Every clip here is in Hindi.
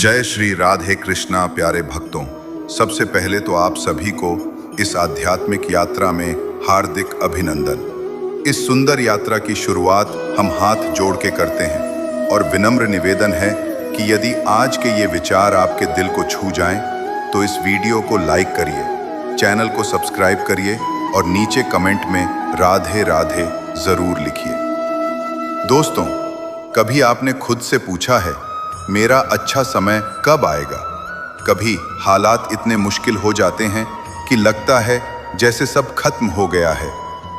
जय श्री राधे कृष्णा प्यारे भक्तों। सबसे पहले तो आप सभी को इस आध्यात्मिक यात्रा में हार्दिक अभिनंदन। इस सुंदर यात्रा की शुरुआत हम हाथ जोड़ के करते हैं और विनम्र निवेदन है कि यदि आज के ये विचार आपके दिल को छू जाएं, तो इस वीडियो को लाइक करिए, चैनल को सब्सक्राइब करिए और नीचे कमेंट में राधे राधे ज़रूर लिखिए। दोस्तों, कभी आपने खुद से पूछा है मेरा अच्छा समय कब आएगा? कभी हालात इतने मुश्किल हो जाते हैं कि लगता है जैसे सब खत्म हो गया है,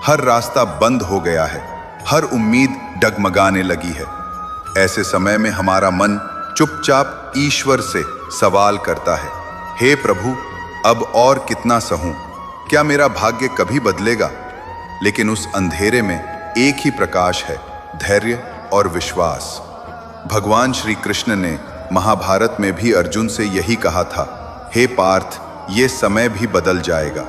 हर रास्ता बंद हो गया है, हर उम्मीद डगमगाने लगी है। ऐसे समय में हमारा मन चुपचाप ईश्वर से सवाल करता है, हे प्रभु, अब और कितना सहूं? क्या मेरा भाग्य कभी बदलेगा? लेकिन उस अंधेरे में एक ही प्रकाश है, धैर्य और विश्वास। भगवान श्री कृष्ण ने महाभारत में भी अर्जुन से यही कहा था, हे पार्थ, ये समय भी बदल जाएगा।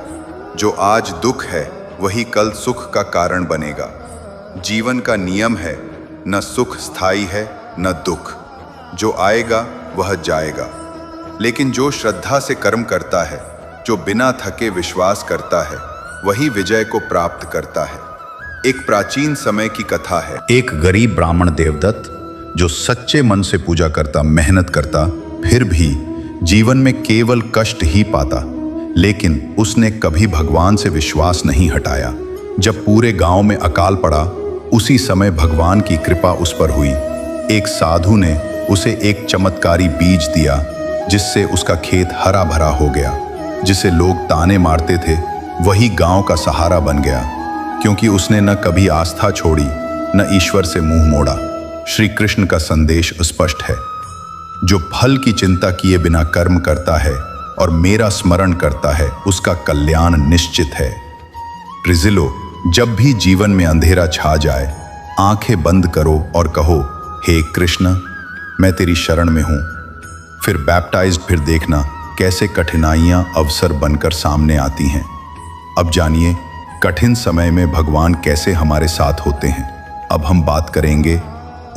जो आज दुख है वही कल सुख का कारण बनेगा। जीवन का नियम है, न सुख स्थायी है न दुख। जो आएगा वह जाएगा, लेकिन जो श्रद्धा से कर्म करता है, जो बिना थके विश्वास करता है, वही विजय को प्राप्त करता है। एक प्राचीन समय की कथा है। एक गरीब ब्राह्मण देवदत्त जो सच्चे मन से पूजा करता, मेहनत करता, फिर भी जीवन में केवल कष्ट ही पाता, लेकिन उसने कभी भगवान से विश्वास नहीं हटाया। जब पूरे गांव में अकाल पड़ा, उसी समय भगवान की कृपा उस पर हुई। एक साधु ने उसे एक चमत्कारी बीज दिया, जिससे उसका खेत हरा भरा हो गया। जिसे लोग ताने मारते थे, वही गांव का सहारा बन गया, क्योंकि उसने न कभी आस्था छोड़ी, न ईश्वर से मुंह मोड़ा। श्री कृष्ण का संदेश स्पष्ट है, जो फल की चिंता किए बिना कर्म करता है और मेरा स्मरण करता है, उसका कल्याण निश्चित है। रिजिलो, जब भी जीवन में अंधेरा छा जाए, आंखें बंद करो और कहो, हे कृष्ण, मैं तेरी शरण में हूं। फिर बैप्टाइज्ड, फिर देखना कैसे कठिनाइयां अवसर बनकर सामने आती हैं। अब जानिए कठिन समय में भगवान कैसे हमारे साथ होते हैं। अब हम बात करेंगे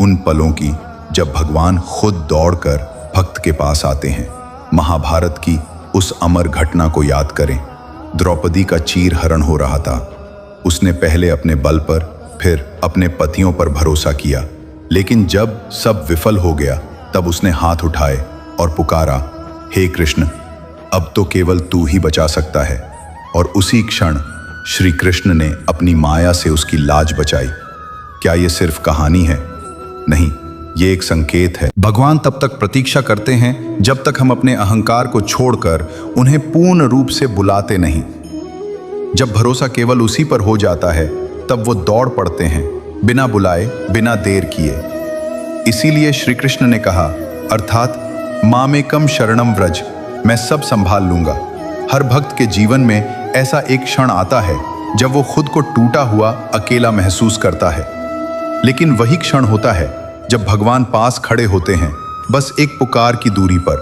उन पलों की जब भगवान खुद दौड़कर भक्त के पास आते हैं। महाभारत की उस अमर घटना को याद करें। द्रौपदी का चीर हरण हो रहा था। उसने पहले अपने बल पर, फिर अपने पतियों पर भरोसा किया, लेकिन जब सब विफल हो गया, तब उसने हाथ उठाए और पुकारा, हे कृष्ण, अब तो केवल तू ही बचा सकता है। और उसी क्षण श्री कृष्ण ने अपनी माया से उसकी लाज बचाई। क्या ये सिर्फ कहानी है? नहीं, ये एक संकेत है। भगवान तब तक प्रतीक्षा करते हैं जब तक हम अपने अहंकार को छोड़कर उन्हें पूर्ण रूप से बुलाते नहीं। जब भरोसा केवल उसी पर हो जाता है, तब वो दौड़ पड़ते हैं, बिना बुलाए, बिना देर किए। इसीलिए श्री कृष्ण ने कहा, अर्थात मामेकम शरणम व्रज, मैं सब संभाल लूंगा। हर भक्त के जीवन में ऐसा एक क्षण आता है जब वो खुद को टूटा हुआ, अकेला महसूस करता है, लेकिन वही क्षण होता है जब भगवान पास खड़े होते हैं, बस एक पुकार की दूरी पर।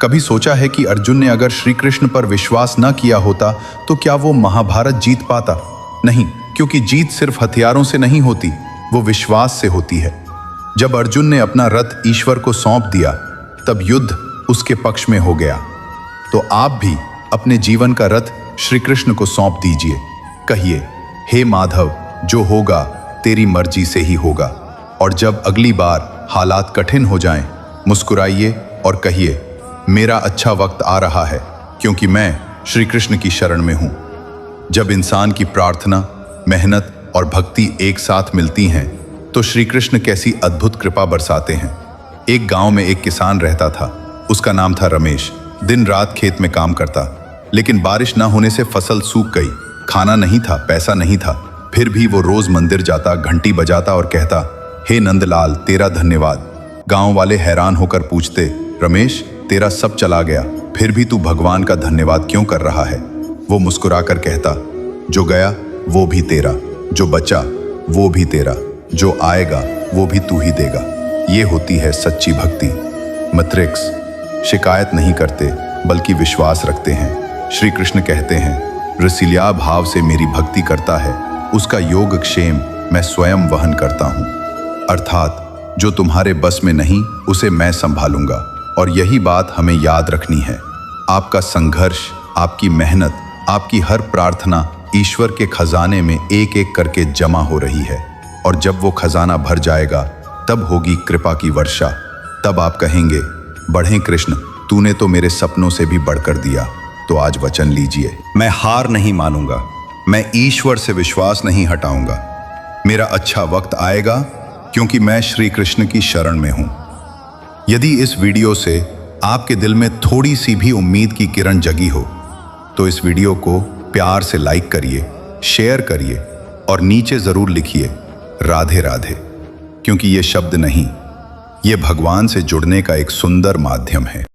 कभी सोचा है कि अर्जुन ने अगर श्री कृष्ण पर विश्वास न किया होता तो क्या वो महाभारत जीत पाता? नहीं, क्योंकि जीत सिर्फ हथियारों से नहीं होती, वो विश्वास से होती है। जब अर्जुन ने अपना रथ ईश्वर को सौंप दिया, तब युद्ध उसके पक्ष में हो गया। तो आप भी अपने जीवन का रथ श्री कृष्ण को सौंप दीजिए। कहिए, हे माधव, जो होगा तेरी मर्जी से ही होगा। और जब अगली बार हालात कठिन हो जाएं, मुस्कुराइए और कहिए, मेरा अच्छा वक्त आ रहा है, क्योंकि मैं श्री कृष्ण की शरण में हूं। जब इंसान की प्रार्थना, मेहनत और भक्ति एक साथ मिलती हैं, तो श्री कृष्ण कैसी अद्भुत कृपा बरसाते हैं। एक गांव में एक किसान रहता था। उसका नाम था रमेश। दिन रात खेत में काम करता, लेकिन बारिश न होने से फसल सूख गई। खाना नहीं था, पैसा नहीं था, फिर भी वो रोज मंदिर जाता, घंटी बजाता और कहता, हे नंदलाल, तेरा धन्यवाद। गांव वाले हैरान होकर पूछते, रमेश, तेरा सब चला गया, फिर भी तू भगवान का धन्यवाद क्यों कर रहा है? वो मुस्कुराकर कहता, जो गया वो भी तेरा, जो बचा वो भी तेरा, जो आएगा वो भी तू ही देगा। ये होती है सच्ची भक्ति। मैट्रिक्स शिकायत नहीं करते, बल्कि विश्वास रखते हैं। श्री कृष्ण कहते हैं, रसीलिया भाव से मेरी भक्ति करता है, उसका योग क्षेम मैं स्वयं वहन करता हूँ। अर्थात जो तुम्हारे बस में नहीं, उसे मैं संभालूंगा। और यही बात हमें याद रखनी है। आपका संघर्ष, आपकी मेहनत, आपकी हर प्रार्थना ईश्वर के खजाने में एक एक करके जमा हो रही है। और जब वो खजाना भर जाएगा तब होगी कृपा की वर्षा। तब आप कहेंगे, बढ़े कृष्ण, तूने तो मेरे सपनों से भी बढ़कर दिया। तो आज वचन लीजिए, मैं हार नहीं मानूंगा, मैं ईश्वर से विश्वास नहीं हटाऊंगा। मेरा अच्छा वक्त आएगा क्योंकि मैं श्री कृष्ण की शरण में हूं। यदि इस वीडियो से आपके दिल में थोड़ी सी भी उम्मीद की किरण जगी हो तो इस वीडियो को प्यार से लाइक करिए, शेयर करिए और नीचे जरूर लिखिए राधे राधे, क्योंकि ये शब्द नहीं, ये भगवान से जुड़ने का एक सुंदर माध्यम है।